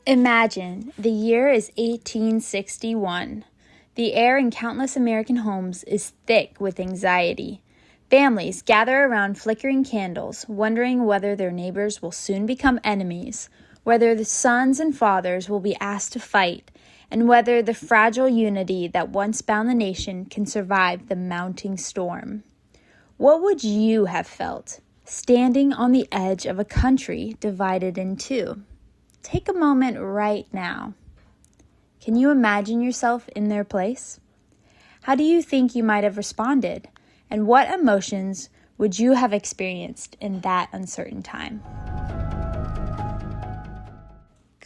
Imagine, the year is 1861. The air in countless American homes is thick with anxiety. Families gather around flickering candles, wondering whether their neighbors will soon become enemies, whether the sons and fathers will be asked to fight, and whether the fragile unity that once bound the nation can survive the mounting storm. What would you have felt, standing on the edge of a country divided in two? Take a moment right now. Can you imagine yourself in their place? How do you think you might have responded? And what emotions would you have experienced in that uncertain time?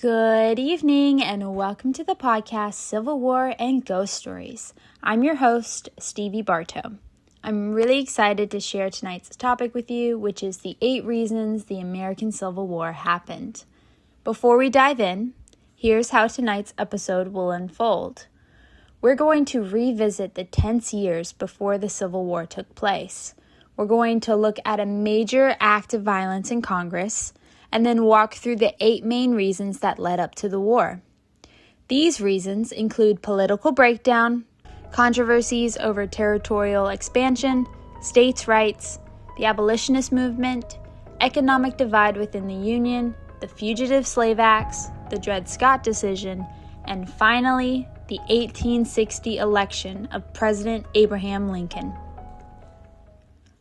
Good evening and welcome to the podcast Civil War and Ghost Stories. I'm your host, Stevie Bartow. I'm really excited to share tonight's topic with you, which is the 8 reasons the American Civil War happened. Before we dive in, here's how tonight's episode will unfold. We're going to revisit the tense years before the Civil War took place. We're going to look at a major act of violence in Congress, and then walk through the 8 main reasons that led up to the war. These reasons include political breakdown, controversies over territorial expansion, states' rights, the Abolitionist Movement, economic divide within the Union, the Fugitive Slave Acts, the Dred Scott decision, and finally, the 1860 election of President Abraham Lincoln.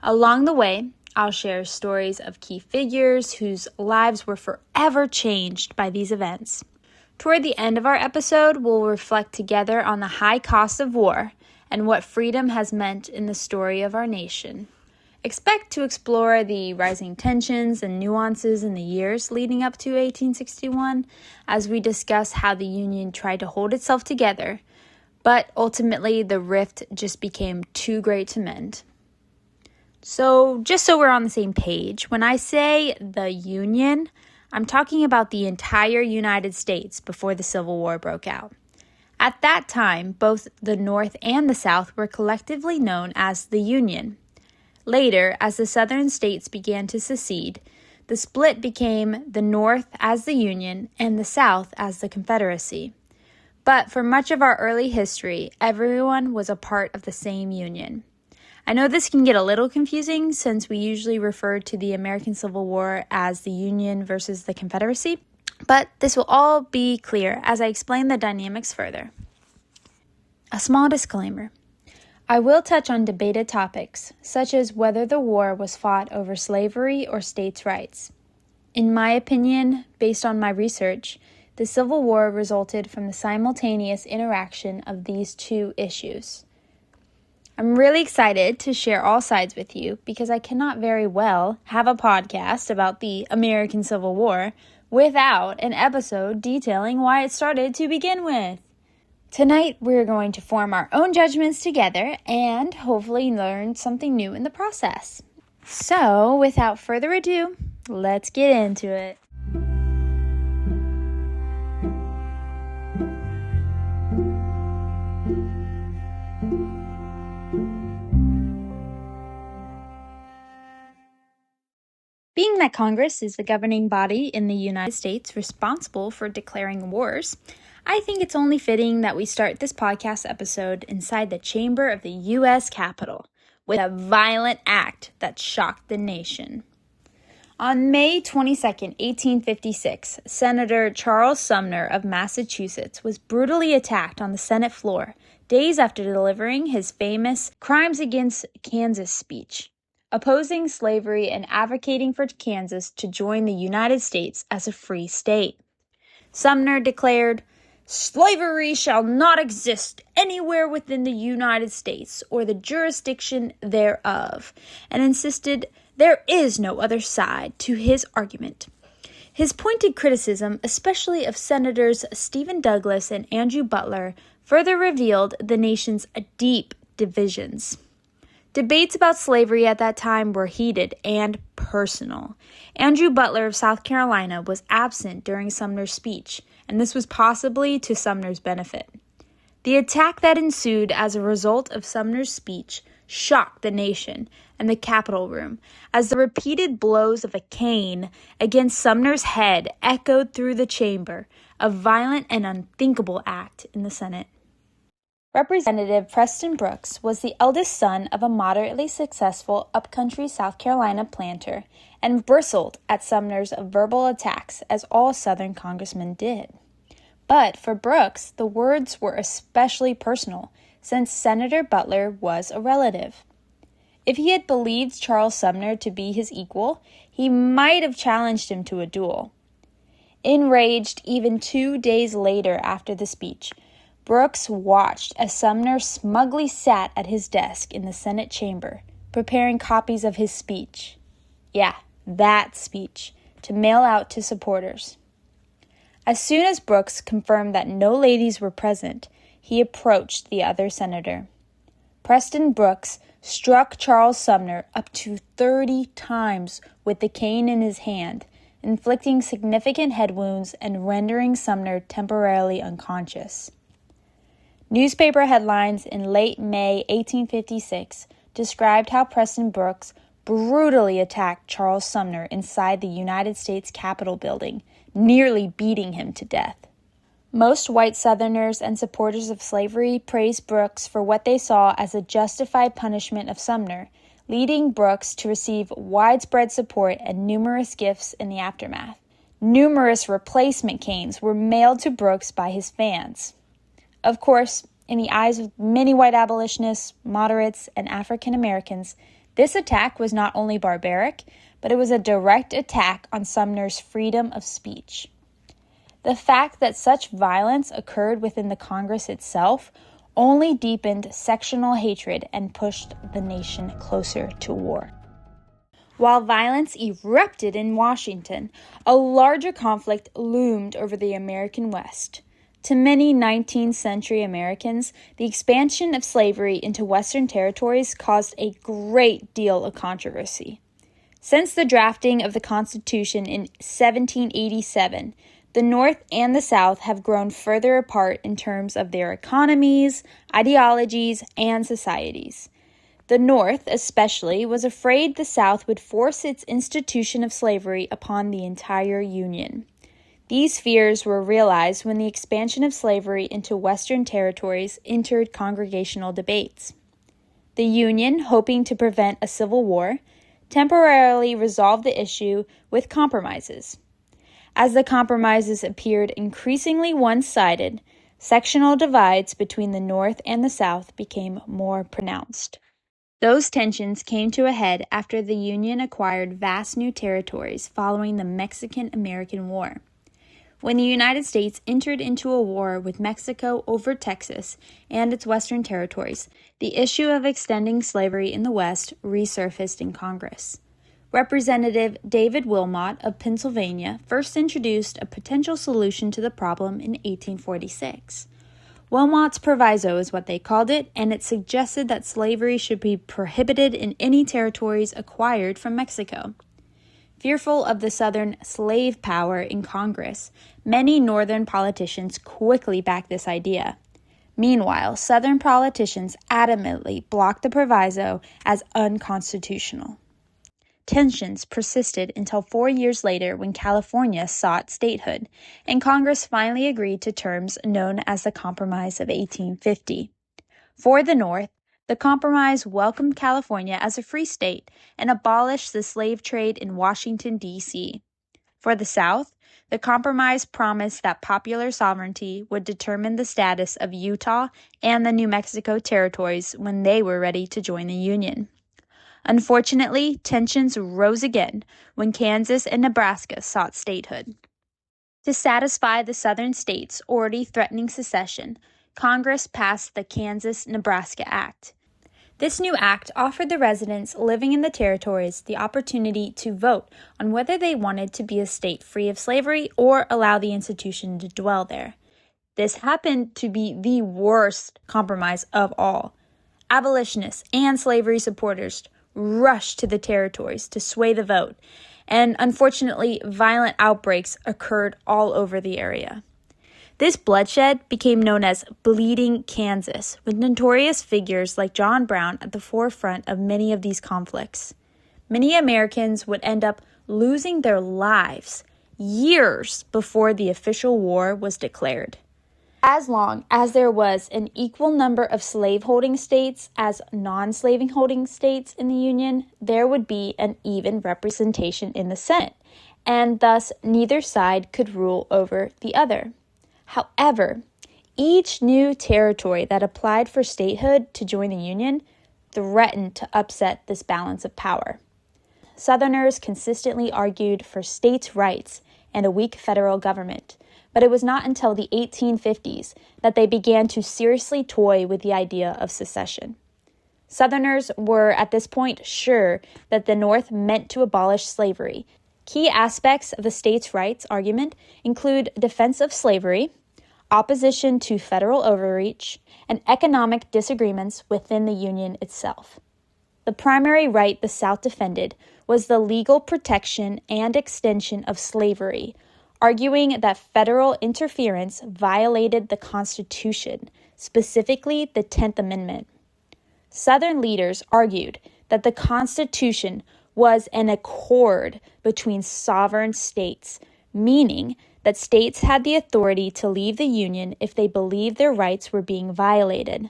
Along the way, I'll share stories of key figures whose lives were forever changed by these events. Toward the end of our episode, we'll reflect together on the high cost of war and what freedom has meant in the story of our nation. Expect to explore the rising tensions and nuances in the years leading up to 1861 as we discuss how the Union tried to hold itself together, but ultimately the rift just became too great to mend. So, just so we're on the same page, when I say the Union, I'm talking about the entire United States before the Civil War broke out. At that time, both the North and the South were collectively known as the Union. Later, as the southern states began to secede, the split became the North as the Union and the South as the Confederacy. But for much of our early history, everyone was a part of the same Union. I know this can get a little confusing since we usually refer to the American Civil War as the Union versus the Confederacy, but this will all be clear as I explain the dynamics further. A small disclaimer. I will touch on debated topics, such as whether the war was fought over slavery or states' rights. In my opinion, based on my research, the Civil War resulted from the simultaneous interaction of these two issues. I'm really excited to share all sides with you because I cannot very well have a podcast about the American Civil War without an episode detailing why it started to begin with. Tonight, we're going to form our own judgments together and hopefully learn something new in the process. So, without further ado, let's get into it. Being that Congress is the governing body in the United States responsible for declaring wars, I think it's only fitting that we start this podcast episode inside the chamber of the U.S. Capitol with a violent act that shocked the nation. On May 22, 1856, Senator Charles Sumner of Massachusetts was brutally attacked on the Senate floor days after delivering his famous Crimes Against Kansas speech, opposing slavery and advocating for Kansas to join the United States as a free state. Sumner declared, "Slavery shall not exist anywhere within the United States or the jurisdiction thereof," and insisted there is no other side to his argument. His pointed criticism, especially of Senators Stephen Douglas and Andrew Butler, further revealed the nation's deep divisions. Debates about slavery at that time were heated and personal. Andrew Butler of South Carolina was absent during Sumner's speech, and this was possibly to Sumner's benefit. The attack that ensued as a result of Sumner's speech shocked the nation and the Capitol room as the repeated blows of a cane against Sumner's head echoed through the chamber, a violent and unthinkable act in the Senate. Representative Preston Brooks was the eldest son of a moderately successful upcountry South Carolina planter and bristled at Sumner's verbal attacks, as all Southern congressmen did. But for Brooks, the words were especially personal, since Senator Butler was a relative. If he had believed Charles Sumner to be his equal, he might have challenged him to a duel. Enraged even 2 days later after the speech, Brooks watched as Sumner smugly sat at his desk in the Senate chamber, preparing copies of his speech. Yeah, that speech, to mail out to supporters. As soon as Brooks confirmed that no ladies were present, he approached the other senator. Preston Brooks struck Charles Sumner up to 30 times with the cane in his hand, inflicting significant head wounds and rendering Sumner temporarily unconscious. Newspaper headlines in late May 1856 described how Preston Brooks brutally attacked Charles Sumner inside the United States Capitol building, nearly beating him to death. Most white Southerners and supporters of slavery praised Brooks for what they saw as a justified punishment of Sumner, leading Brooks to receive widespread support and numerous gifts in the aftermath. Numerous replacement canes were mailed to Brooks by his fans. Of course, in the eyes of many white abolitionists, moderates, and African Americans, this attack was not only barbaric, but it was a direct attack on Sumner's freedom of speech. The fact that such violence occurred within the Congress itself only deepened sectional hatred and pushed the nation closer to war. While violence erupted in Washington, a larger conflict loomed over the American West. To many 19th century Americans, the expansion of slavery into Western territories caused a great deal of controversy. Since the drafting of the Constitution in 1787, the North and the South have grown further apart in terms of their economies, ideologies, and societies. The North, especially, was afraid the South would force its institution of slavery upon the entire Union. These fears were realized when the expansion of slavery into Western territories entered congregational debates. The Union, hoping to prevent a civil war, temporarily resolved the issue with compromises. As the compromises appeared increasingly one-sided, sectional divides between the North and the South became more pronounced. Those tensions came to a head after the Union acquired vast new territories following the Mexican-American War. When the United States entered into a war with Mexico over Texas and its western territories, the issue of extending slavery in the West resurfaced in Congress. Representative David Wilmot of Pennsylvania first introduced a potential solution to the problem in 1846. Wilmot's proviso is what they called it, and it suggested that slavery should be prohibited in any territories acquired from Mexico. Fearful of the Southern slave power in Congress, many Northern politicians quickly backed this idea. Meanwhile, Southern politicians adamantly blocked the proviso as unconstitutional. Tensions persisted until 4 years later when California sought statehood, and Congress finally agreed to terms known as the Compromise of 1850. For the North, the compromise welcomed California as a free state and abolished the slave trade in Washington, D.C. For the South, the compromise promised that popular sovereignty would determine the status of Utah and the New Mexico territories when they were ready to join the Union. Unfortunately, tensions rose again when Kansas and Nebraska sought statehood. To satisfy the Southern states already threatening secession, Congress passed the Kansas-Nebraska Act. This new act offered the residents living in the territories the opportunity to vote on whether they wanted to be a state free of slavery or allow the institution to dwell there. This happened to be the worst compromise of all. Abolitionists and slavery supporters rushed to the territories to sway the vote, and unfortunately, violent outbreaks occurred all over the area. This bloodshed became known as Bleeding Kansas, with notorious figures like John Brown at the forefront of many of these conflicts. Many Americans would end up losing their lives years before the official war was declared. As long as there was an equal number of slaveholding states as non-slaveholding states in the Union, there would be an even representation in the Senate, and thus neither side could rule over the other. However, each new territory that applied for statehood to join the Union threatened to upset this balance of power. Southerners consistently argued for states' rights and a weak federal government, but it was not until the 1850s that they began to seriously toy with the idea of secession. Southerners were at this point sure that the North meant to abolish slavery. Key aspects of the states' rights argument include defense of slavery, opposition to federal overreach, and economic disagreements within the Union itself. The primary right the South defended was the legal protection and extension of slavery, arguing that federal interference violated the Constitution, specifically the 10th Amendment. Southern leaders argued that the Constitution was an accord between sovereign states, meaning that states had the authority to leave the Union if they believed their rights were being violated.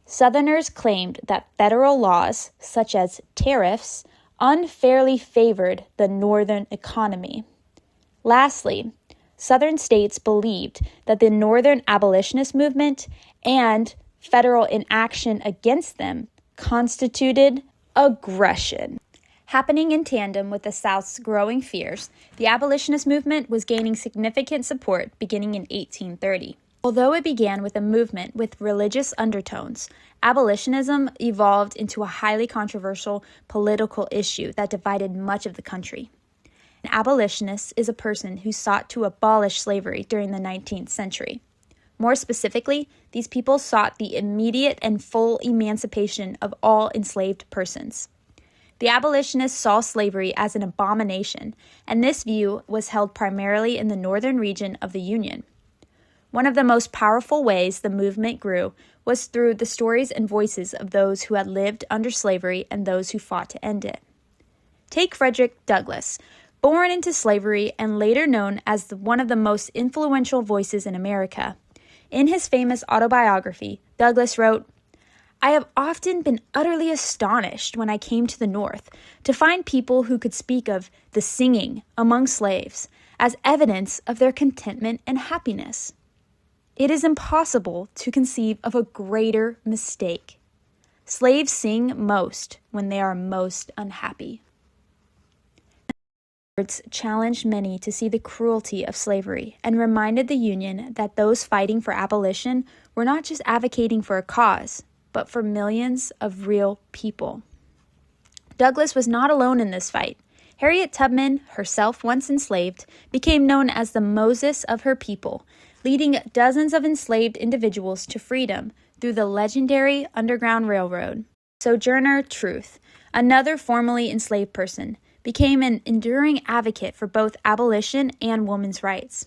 Southerners claimed that federal laws, such as tariffs, unfairly favored the Northern economy. Lastly, Southern states believed that the Northern Abolitionist Movement and federal inaction against them constituted aggression. Happening in tandem with the South's growing fears, the abolitionist movement was gaining significant support beginning in 1830. Although it began with a movement with religious undertones, abolitionism evolved into a highly controversial political issue that divided much of the country. An abolitionist is a person who sought to abolish slavery during the 19th century. More specifically, these people sought the immediate and full emancipation of all enslaved persons. The abolitionists saw slavery as an abomination, and this view was held primarily in the northern region of the Union. One of the most powerful ways the movement grew was through the stories and voices of those who had lived under slavery and those who fought to end it. Take Frederick Douglass, born into slavery and later known as one of the most influential voices in America. In his famous autobiography, Douglass wrote, "I have often been utterly astonished when I came to the North to find people who could speak of the singing among slaves as evidence of their contentment and happiness. It is impossible to conceive of a greater mistake. Slaves sing most when they are most unhappy." Words challenged many to see the cruelty of slavery and reminded the Union that those fighting for abolition were not just advocating for a cause, but for millions of real people. Douglass was not alone in this fight. Harriet Tubman, herself once enslaved, became known as the Moses of her people, leading dozens of enslaved individuals to freedom through the legendary Underground Railroad. Sojourner Truth, another formerly enslaved person, became an enduring advocate for both abolition and women's rights.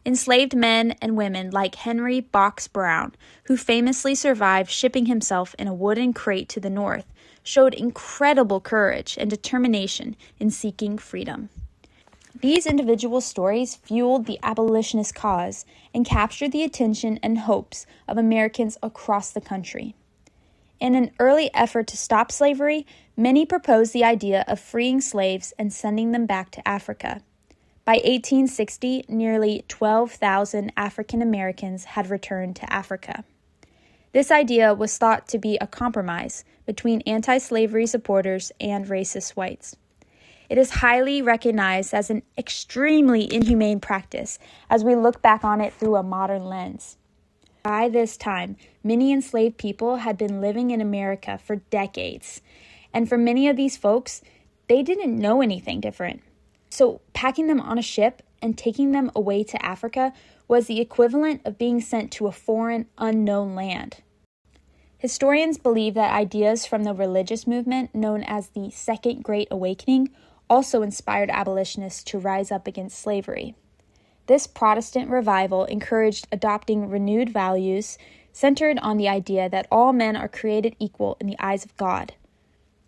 Enslaved men and women like Henry Box Brown, who famously survived shipping himself in a wooden crate to the North, showed incredible courage and determination in seeking freedom. These individual stories fueled the abolitionist cause and captured the attention and hopes of Americans across the country. In an early effort to stop slavery, many proposed the idea of freeing slaves and sending them back to Africa. By 1860, nearly 12,000 African Americans had returned to Africa. This idea was thought to be a compromise between anti-slavery supporters and racist whites. It is highly recognized as an extremely inhumane practice as we look back on it through a modern lens. By this time, many enslaved people had been living in America for decades, and for many of these folks, they didn't know anything different. So packing them on a ship and taking them away to Africa was the equivalent of being sent to a foreign, unknown land. Historians believe that ideas from the religious movement known as the Second Great Awakening also inspired abolitionists to rise up against slavery. This Protestant revival encouraged adopting renewed values centered on the idea that all men are created equal in the eyes of God.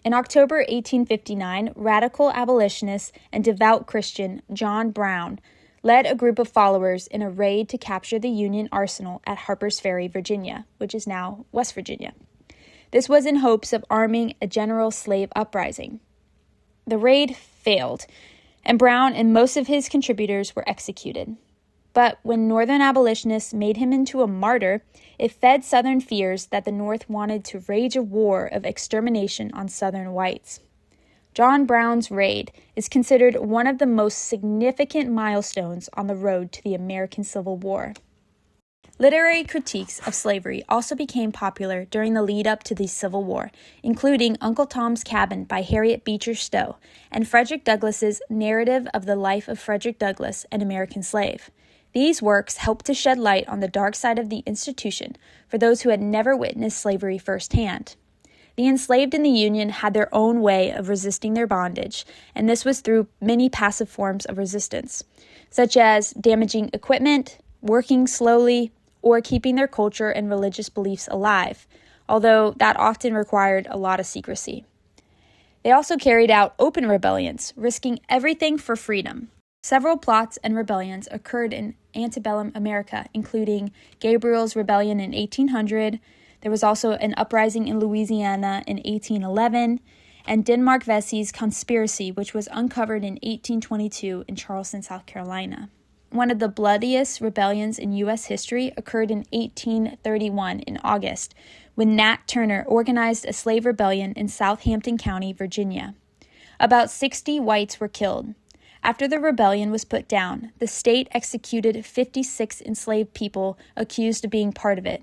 In October 1859, radical abolitionist and devout Christian John Brown led a group of followers in a raid to capture the Union arsenal at Harper's Ferry, Virginia, which is now West Virginia. This was in hopes of arming a general slave uprising. The raid failed, and Brown and most of his contributors were executed. But when Northern abolitionists made him into a martyr, it fed Southern fears that the North wanted to wage a war of extermination on Southern whites. John Brown's raid is considered one of the most significant milestones on the road to the American Civil War. Literary critiques of slavery also became popular during the lead-up to the Civil War, including Uncle Tom's Cabin by Harriet Beecher Stowe and Frederick Douglass's Narrative of the Life of Frederick Douglass, an American Slave. These works helped to shed light on the dark side of the institution for those who had never witnessed slavery firsthand. The enslaved in the Union had their own way of resisting their bondage, and this was through many passive forms of resistance, such as damaging equipment, working slowly, or keeping their culture and religious beliefs alive, although that often required a lot of secrecy. They also carried out open rebellions, risking everything for freedom. Several plots and rebellions occurred in antebellum America, including Gabriel's Rebellion in 1800. There was also an uprising in Louisiana in 1811, and Denmark Vesey's conspiracy, which was uncovered in 1822 in Charleston, South Carolina. One of the bloodiest rebellions in U.S. history occurred in 1831 in August, when Nat Turner organized a slave rebellion in Southampton County, Virginia. About 60 whites were killed. After the rebellion was put down, the state executed 56 enslaved people accused of being part of it.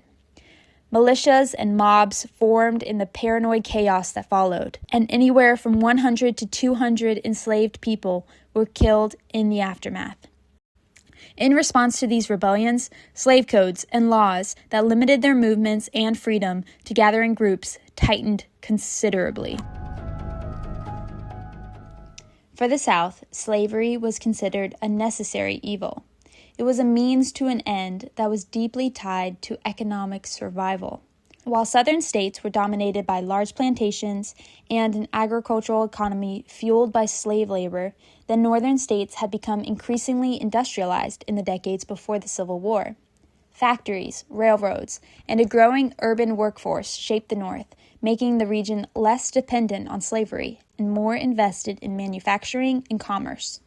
Militias and mobs formed in the paranoid chaos that followed, and anywhere from 100 to 200 enslaved people were killed in the aftermath. In response to these rebellions, slave codes and laws that limited their movements and freedom to gather in groups tightened considerably. For the South, slavery was considered a necessary evil. It was a means to an end that was deeply tied to economic survival. While Southern states were dominated by large plantations and an agricultural economy fueled by slave labor, the Northern states had become increasingly industrialized in the decades before the Civil War. Factories, railroads, and a growing urban workforce shaped the North, making the region less dependent on slavery and more invested in manufacturing and commerce.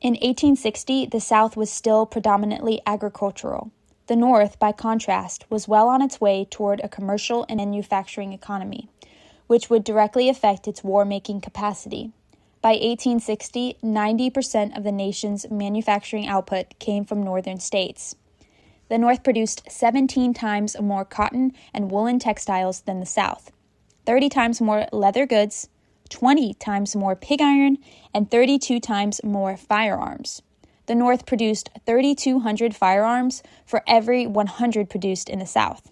In 1860, the South was still predominantly agricultural. The North, by contrast, was well on its way toward a commercial and manufacturing economy, which would directly affect its war-making capacity. By 1860, 90% of the nation's manufacturing output came from northern states. The North produced 17 times more cotton and woolen textiles than the South, 30 times more leather goods, 20 times more pig iron, and 32 times more firearms. The North produced 3,200 firearms for every 100 produced in the South.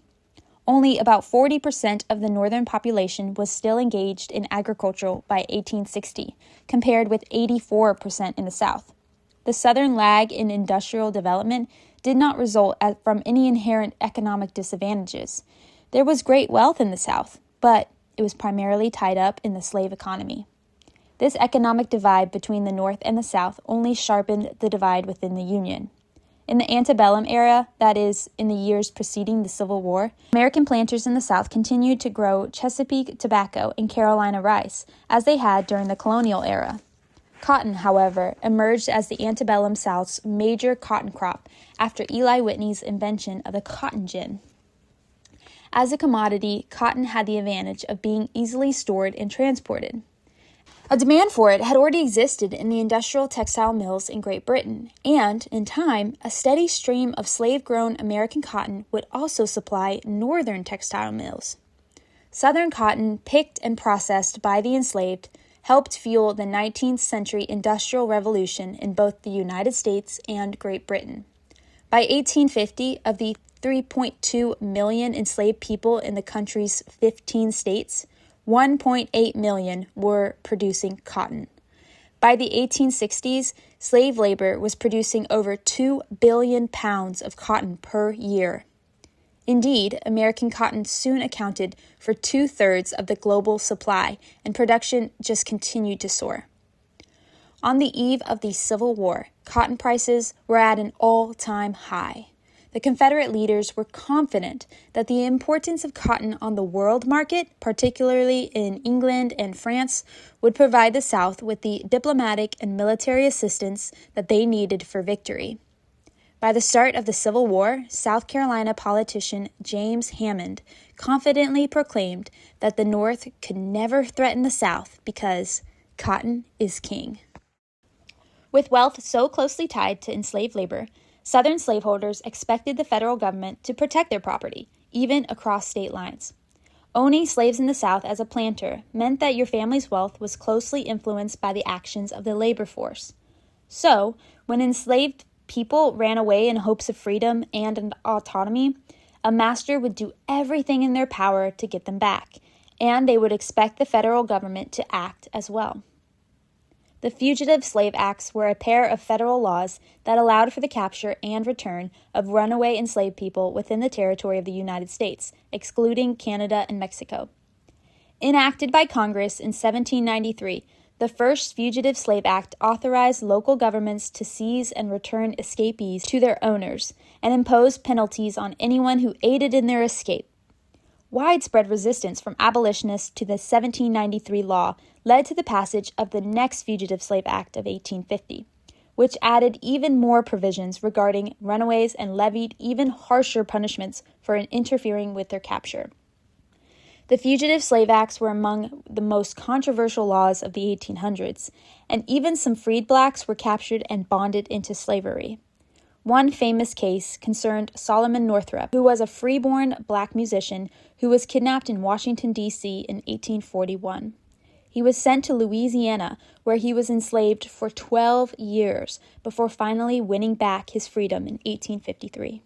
Only about 40% of the northern population was still engaged in agriculture by 1860, compared with 84% in the South. The Southern lag in industrial development did not result from any inherent economic disadvantages. There was great wealth in the South, but it was primarily tied up in the slave economy. This economic divide between the North and the South only sharpened the divide within the Union. In the antebellum era, that is, in the years preceding the Civil War, American planters in the South continued to grow Chesapeake tobacco and Carolina rice, as they had during the colonial era. Cotton, however, emerged as the antebellum South's major cotton crop after Eli Whitney's invention of the cotton gin. As a commodity, cotton had the advantage of being easily stored and transported. A demand for it had already existed in the industrial textile mills in Great Britain, and, in time, a steady stream of slave-grown American cotton would also supply northern textile mills. Southern cotton, picked and processed by the enslaved, helped fuel the 19th century Industrial Revolution in both the United States and Great Britain. By 1850, of the 3.2 million enslaved people in the country's 15 states, 1.8 million were producing cotton. By the 1860s, slave labor was producing over 2 billion pounds of cotton per year. Indeed, American cotton soon accounted for 2/3 of the global supply, and production just continued to soar. On the eve of the Civil War, cotton prices were at an all-time high. The Confederate leaders were confident that the importance of cotton on the world market, particularly in England and France, would provide the South with the diplomatic and military assistance that they needed for victory. By the start of the Civil War, South Carolina politician James Hammond confidently proclaimed that the North could never threaten the South because cotton is king. With wealth so closely tied to enslaved labor, Southern slaveholders expected the federal government to protect their property, even across state lines. Owning slaves in the South as a planter meant that your family's wealth was closely influenced by the actions of the labor force. So, when enslaved people ran away in hopes of freedom and autonomy, a master would do everything in their power to get them back, and they would expect the federal government to act as well. The Fugitive Slave Acts were a pair of federal laws that allowed for the capture and return of runaway enslaved people within the territory of the United States, excluding Canada and Mexico. Enacted by Congress in 1793, the first Fugitive Slave Act authorized local governments to seize and return escapees to their owners and imposed penalties on anyone who aided in their escape. Widespread resistance from abolitionists to the 1793 law led to the passage of the next Fugitive Slave Act of 1850, which added even more provisions regarding runaways and levied even harsher punishments for interfering with their capture. The Fugitive Slave Acts were among the most controversial laws of the 1800s, and even some freed blacks were captured and bonded into slavery. One famous case concerned Solomon Northup, who was a freeborn black musician who was kidnapped in Washington, D.C. in 1841. He was sent to Louisiana, where he was enslaved for 12 years before finally winning back his freedom in 1853.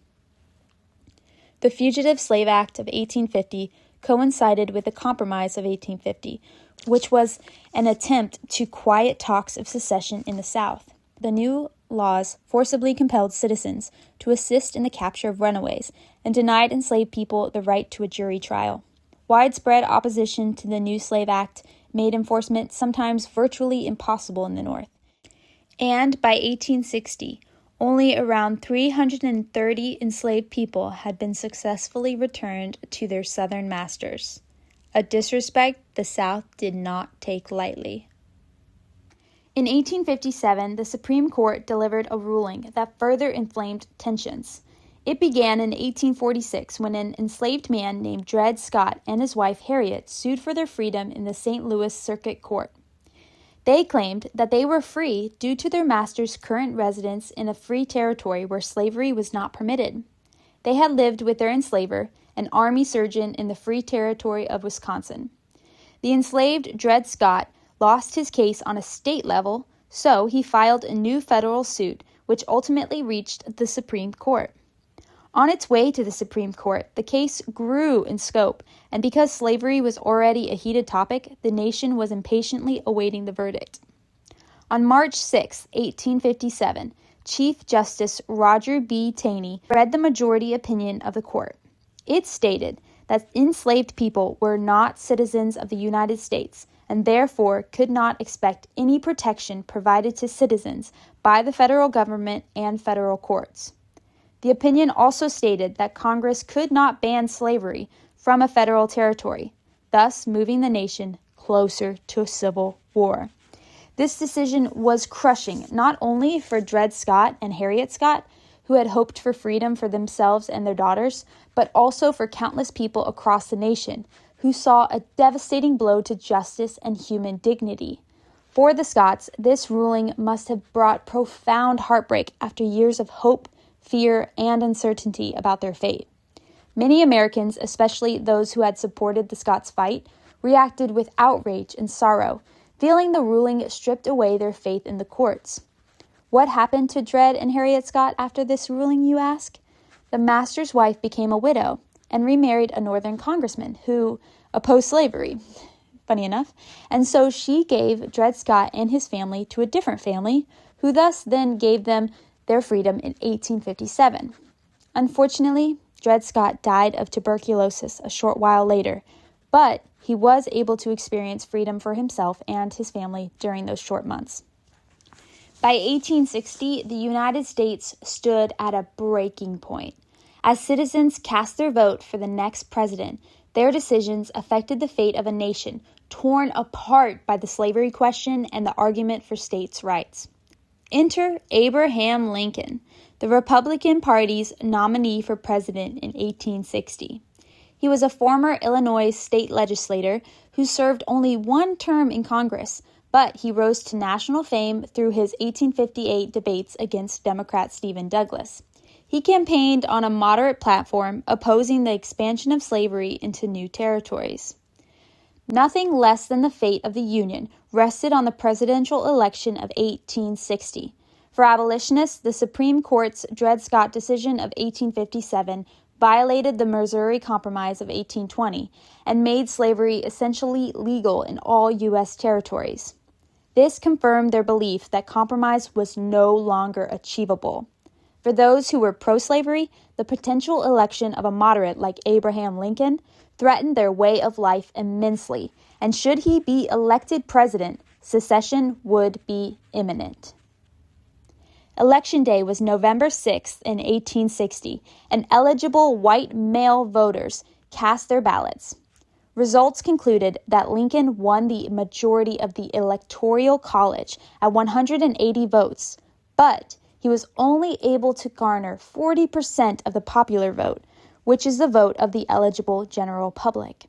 The Fugitive Slave Act of 1850 coincided with the Compromise of 1850, which was an attempt to quiet talks of secession in the South. The new laws forcibly compelled citizens to assist in the capture of runaways and denied enslaved people the right to a jury trial. Widespread opposition to the new Slave Act made enforcement sometimes virtually impossible in the North. And by 1860, only around 330 enslaved people had been successfully returned to their Southern masters, a disrespect the South did not take lightly. In 1857, the Supreme Court delivered a ruling that further inflamed tensions. It began in 1846 when an enslaved man named Dred Scott and his wife Harriet sued for their freedom in the St. Louis Circuit Court. They claimed that they were free due to their master's current residence in a free territory where slavery was not permitted. They had lived with their enslaver, an army surgeon in the free territory of Wisconsin. The enslaved Dred Scott lost his case on a state level, so he filed a new federal suit, which ultimately reached the Supreme Court. On its way to the Supreme Court, the case grew in scope, and because slavery was already a heated topic, the nation was impatiently awaiting the verdict. On March 6, 1857, Chief Justice Roger B. Taney read the majority opinion of the court. It stated that enslaved people were not citizens of the United States, and therefore could not expect any protection provided to citizens by the federal government and federal courts. The opinion also stated that Congress could not ban slavery from a federal territory, thus moving the nation closer to a civil war. This decision was crushing not only for Dred Scott and Harriet Scott, who had hoped for freedom for themselves and their daughters, but also for countless people across the nation who saw a devastating blow to justice and human dignity. For the Scotts, this ruling must have brought profound heartbreak after years of hope, fear, and uncertainty about their fate. Many Americans, especially those who had supported the Scotts' fight, reacted with outrage and sorrow, feeling the ruling stripped away their faith in the courts. What happened to Dred and Harriet Scott after this ruling, you ask? The master's wife became a widow and remarried a Northern congressman who opposed slavery. funny enough. And so she gave Dred Scott and his family to a different family, who thus then gave them their freedom in 1857. Unfortunately, Dred Scott died of tuberculosis a short while later, but he was able to experience freedom for himself and his family during those short months. By 1860, the United States stood at a breaking point. As citizens cast their vote for the next president, their decisions affected the fate of a nation torn apart by the slavery question and the argument for states' rights. Enter Abraham Lincoln, the Republican Party's nominee for president in 1860. He was a former Illinois state legislator who served only one term in Congress, but he rose to national fame through his 1858 debates against Democrat Stephen Douglas. He campaigned on a moderate platform opposing the expansion of slavery into new territories. Nothing less than the fate of the Union rested on the presidential election of 1860. For abolitionists, the Supreme Court's Dred Scott decision of 1857 violated the Missouri Compromise of 1820 and made slavery essentially legal in all U.S. territories. This confirmed their belief that compromise was no longer achievable. For those who were pro-slavery, the potential election of a moderate like Abraham Lincoln threatened their way of life immensely, and should he be elected president, secession would be imminent. Election Day was November 6th in 1860, and eligible white male voters cast their ballots. Results concluded that Lincoln won the majority of the Electoral College at 180 votes, but he was only able to garner 40% of the popular vote, which is the vote of the eligible general public.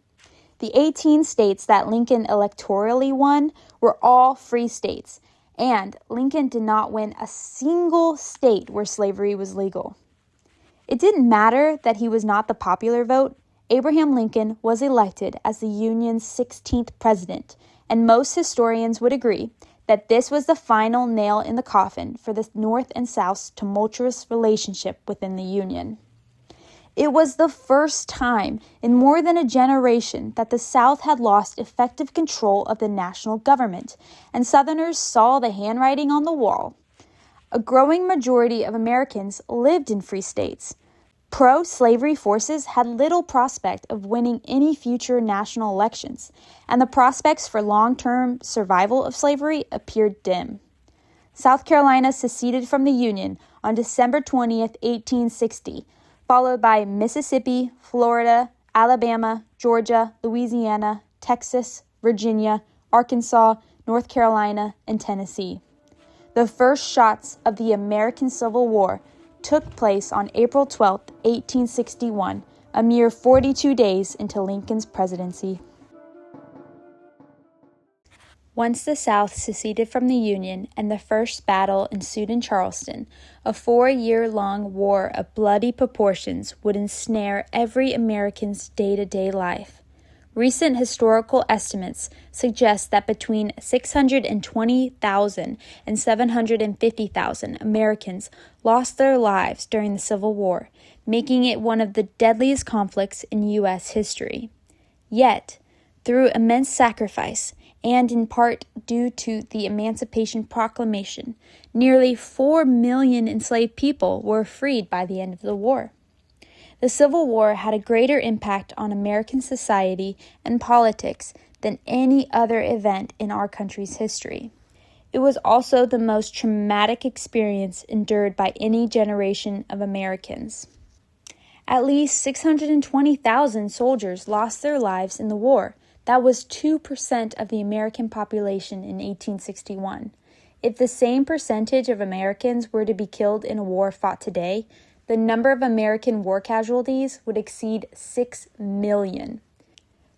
The 18 states that Lincoln electorally won were all free states, and Lincoln did not win a single state where slavery was legal. It didn't matter that he was not the popular vote. Abraham Lincoln was elected as the Union's 16th president, and most historians would agree that this was the final nail in the coffin for the North and South's tumultuous relationship within the Union. It was the first time in more than a generation that the South had lost effective control of the national government, and Southerners saw the handwriting on the wall. A growing majority of Americans lived in free states. Pro-slavery forces had little prospect of winning any future national elections, and the prospects for long-term survival of slavery appeared dim. South Carolina seceded from the Union on December 20th, 1860, followed by Mississippi, Florida, Alabama, Georgia, Louisiana, Texas, Virginia, Arkansas, North Carolina, and Tennessee. The first shots of the American Civil War took place on April 12, 1861, a mere 42 days into Lincoln's presidency. Once the South seceded from the Union and the first battle ensued in Charleston, a 4-year-long war of bloody proportions would ensnare every American's day-to-day life. Recent historical estimates suggest that between 620,000 and 750,000 Americans lost their lives during the Civil War, making it one of the deadliest conflicts in U.S. history. Yet, through immense sacrifice, and in part due to the Emancipation Proclamation, nearly 4 million enslaved people were freed by the end of the war. The Civil War had a greater impact on American society and politics than any other event in our country's history. It was also the most traumatic experience endured by any generation of Americans. At least 620,000 soldiers lost their lives in the war. That was 2% of the American population in 1861. If the same percentage of Americans were to be killed in a war fought today, the number of American war casualties would exceed 6 million.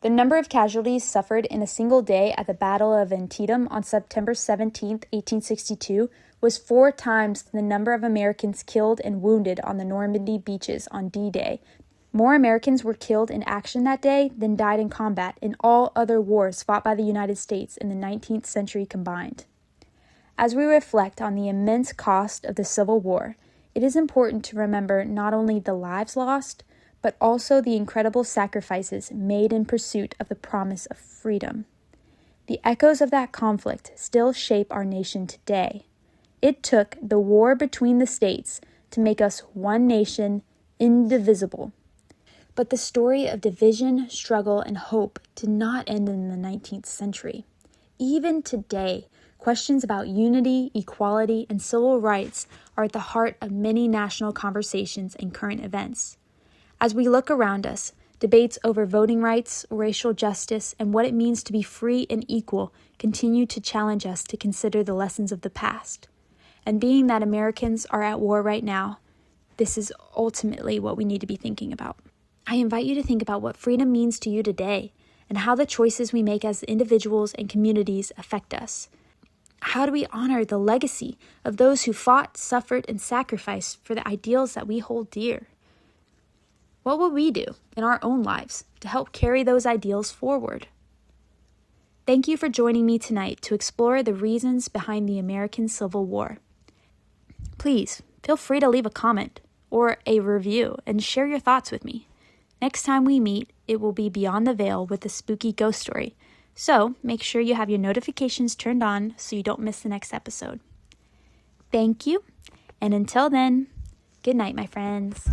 The number of casualties suffered in a single day at the Battle of Antietam on September 17, 1862, was 4 times the number of Americans killed and wounded on the Normandy beaches on D-Day. More Americans were killed in action that day than died in combat in all other wars fought by the United States in the 19th century combined. As we reflect on the immense cost of the Civil War, it is important to remember not only the lives lost, but also the incredible sacrifices made in pursuit of the promise of freedom. The echoes of that conflict still shape our nation today. It took the war between the states to make us one nation, indivisible. But the story of division, struggle, and hope did not end in the 19th century. Even today, questions about unity, equality, and civil rights are at the heart of many national conversations and current events. As we look around us, debates over voting rights, racial justice, and what it means to be free and equal continue to challenge us to consider the lessons of the past. And being that Americans are at war right now, this is ultimately what we need to be thinking about. I invite you to think about what freedom means to you today and how the choices we make as individuals and communities affect us. How do we honor the legacy of those who fought, suffered, and sacrificed for the ideals that we hold dear? What will we do in our own lives to help carry those ideals forward? Thank you for joining me tonight to explore the reasons behind the American Civil War. Please feel free to leave a comment or a review and share your thoughts with me. Next time we meet, it will be Beyond the Veil with a spooky ghost story. So make sure you have your notifications turned on so you don't miss the next episode. Thank you, and until then, good night, my friends.